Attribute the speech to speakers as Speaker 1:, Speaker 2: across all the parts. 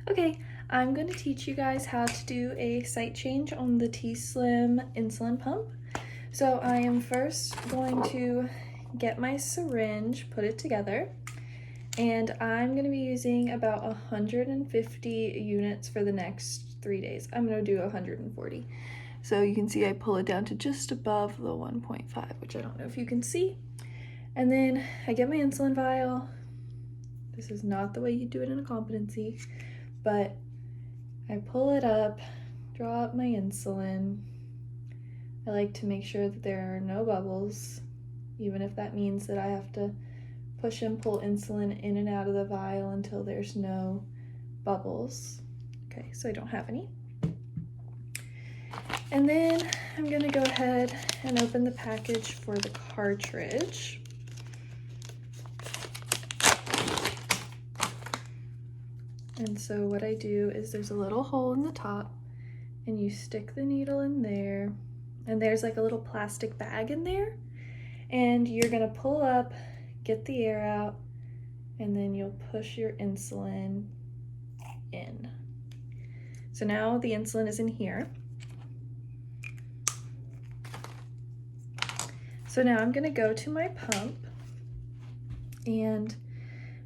Speaker 1: Okay, I'm going to teach you guys how to do a site change on the TSlim insulin pump. So I am first going to get my syringe, put it together, and I'm going to be using about 150 units for the next 3 days. I'm going to do 140. So you can see I pull it down to just above the 1.5, which I don't know if you can see. And then I get my insulin vial. This is not the way you do it in a competency, but I pull it up, draw up my insulin. I like to make sure that there are no bubbles, even if that means that I have to push and pull insulin in and out of the vial until there's no bubbles. Okay, so I don't have any. And then I'm gonna go ahead and open the package for the cartridge. And so what I do is there's a little hole in the top and you stick the needle in there, and there's like a little plastic bag in there, and you're gonna pull up, get the air out, and then you'll push your insulin in. So now the insulin is in here. So now I'm gonna go to my pump and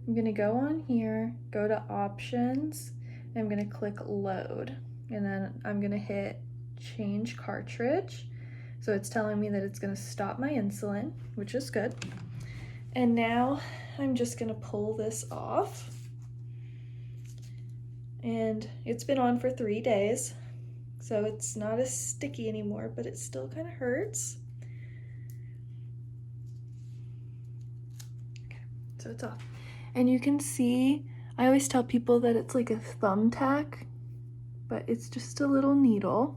Speaker 1: I'm gonna go on here, go to options, and I'm gonna click load. And then I'm gonna hit change cartridge. So it's telling me that it's gonna stop my insulin, which is good. And now I'm just gonna pull this off. And it's been on for 3 days, so it's not as sticky anymore, but it still kind of hurts. Okay, so it's off. And you can see, I always tell people that it's like a thumbtack, but it's just a little needle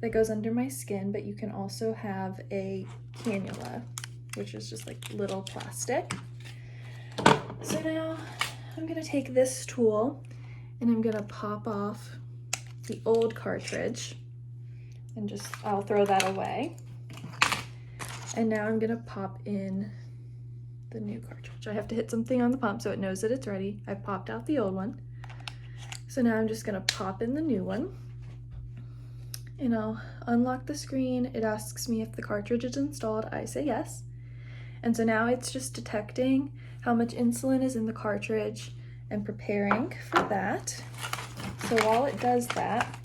Speaker 1: that goes under my skin, but you can also have a cannula, which is just like little plastic. So now I'm gonna take this tool and I'm gonna pop off the old cartridge and I'll throw that away. And now I'm gonna pop in the new cartridge. I have to hit something on the pump so it knows that it's ready. I popped out the old one. So now I'm just gonna pop in the new one and I'll unlock the screen. It asks me if the cartridge is installed. I say yes. And so now it's just detecting how much insulin is in the cartridge and preparing for that. So while it does that,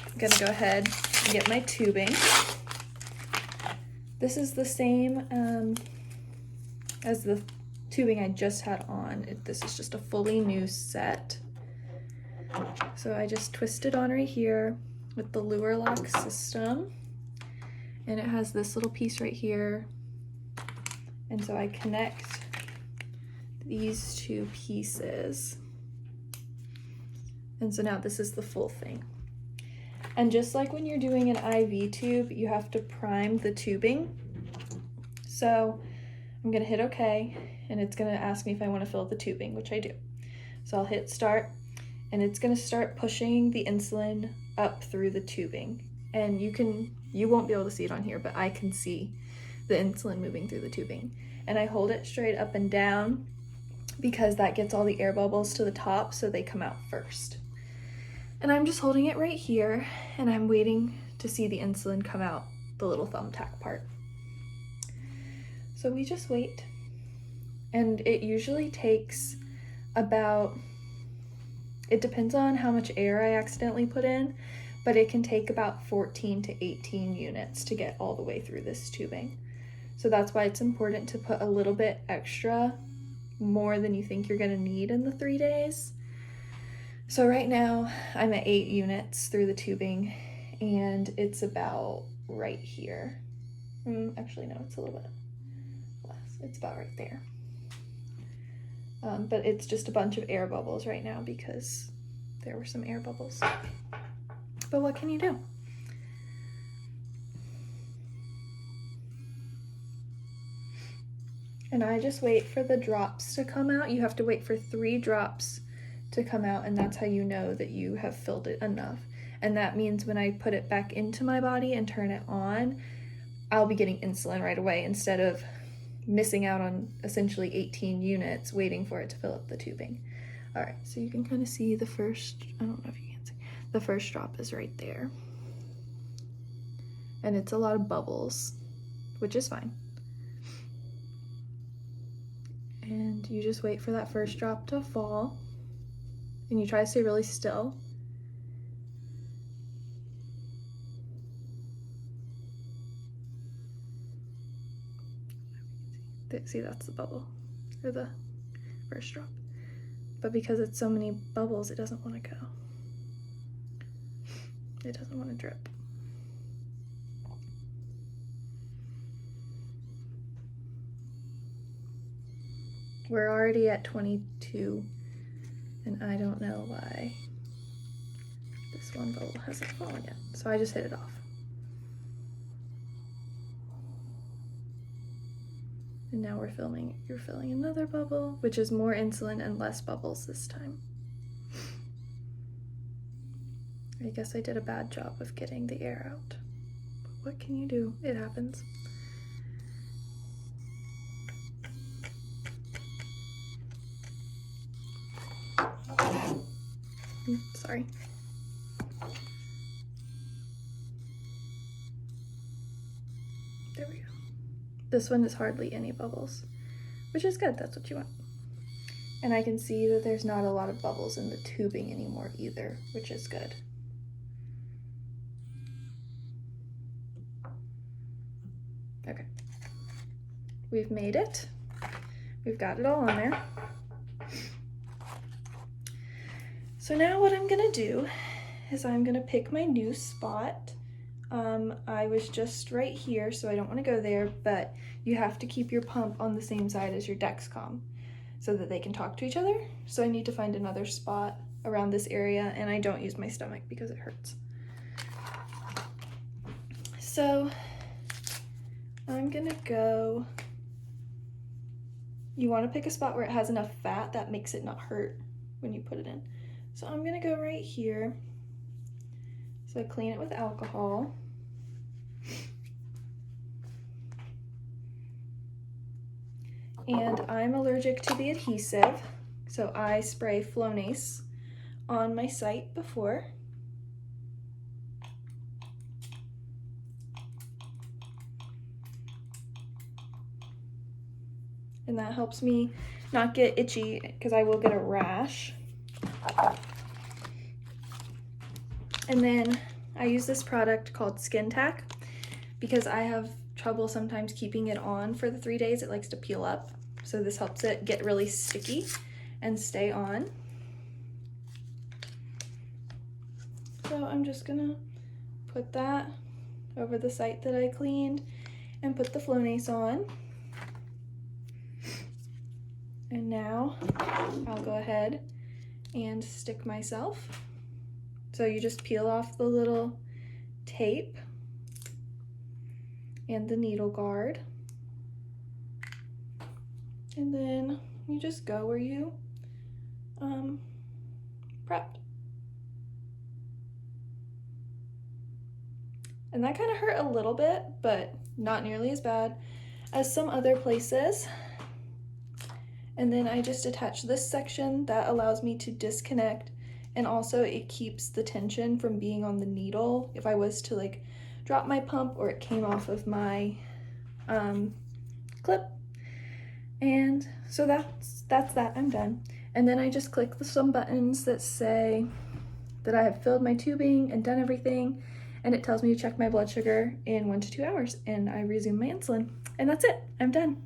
Speaker 1: I'm gonna go ahead and get my tubing. This is the same as the tubing I just had on. This is just a fully new set. So I just twist it on right here with the lure lock system. And it has this little piece right here. And so I connect these two pieces. And so now this is the full thing. And just like when you're doing an IV tube, you have to prime the tubing. So I'm gonna hit OK, and it's gonna ask me if I wanna fill the tubing, which I do. So I'll hit start, and it's gonna start pushing the insulin up through the tubing. And you won't be able to see it on here, but I can see the insulin moving through the tubing. And I hold it straight up and down because that gets all the air bubbles to the top, so they come out first. And I'm just holding it right here, and I'm waiting to see the insulin come out, the little thumbtack part. So we just wait, and it usually takes it depends on how much air I accidentally put in, but it can take about 14 to 18 units to get all the way through this tubing. So that's why it's important to put a little bit extra, more than you think you're gonna need in the 3 days. So right now I'm at 8 units through the tubing, and it's about right here. Actually, no, it's a little bit less. It's about right there. But it's just a bunch of air bubbles right now because there were some air bubbles. But what can you do? And I just wait for the drops to come out. You have to wait for 3 drops to come out, and that's how you know that you have filled it enough. And that means when I put it back into my body and turn it on, I'll be getting insulin right away instead of missing out on essentially 18 units waiting for it to fill up the tubing. All right, so you can kind of see the first, I don't know if you can see, the first drop is right there. And it's a lot of bubbles, which is fine. And you just wait for that first drop to fall, and you try to stay really still. See, that's the bubble, or the first drop. But because it's so many bubbles, it doesn't want to go. It doesn't want to drip. We're already at 22, and I don't know why this one bubble hasn't fallen yet. So I just hit it off. And now you're filling another bubble, which is more insulin and less bubbles this time. I guess I did a bad job of getting the air out. But what can you do? It happens. Sorry. There we go. This one is hardly any bubbles, which is good. That's what you want. And I can see that there's not a lot of bubbles in the tubing anymore either, which is good. Okay. We've made it. We've got it all on there. So now what I'm gonna do is I'm gonna pick my new spot. I was just right here, so I don't want to go there, but you have to keep your pump on the same side as your Dexcom so that they can talk to each other. So I need to find another spot around this area, and I don't use my stomach because it hurts. So I'm gonna go, you want to pick a spot where it has enough fat that makes it not hurt when you put it in. So I'm gonna go right here. So I clean it with alcohol. And I'm allergic to the adhesive, so I spray Flonase on my site before. And that helps me not get itchy, because I will get a rash. And then I use this product called Skin Tack because I have trouble sometimes keeping it on for the 3 days. It likes to peel up. So this helps it get really sticky and stay on. So I'm just gonna put that over the site that I cleaned and put the Flonase on. And now I'll go ahead and stick myself. So you just peel off the little tape and the needle guard. And then you just go where you prepped. And that kind of hurt a little bit, but not nearly as bad as some other places. And then I just attach this section that allows me to disconnect, and also it keeps the tension from being on the needle if I was to like drop my pump or it came off of my clip. And so that's that. I'm done. And then I just click some buttons that say that I have filled my tubing and done everything, and it tells me to check my blood sugar in 1 to 2 hours, and I resume my insulin. And that's it. I'm done.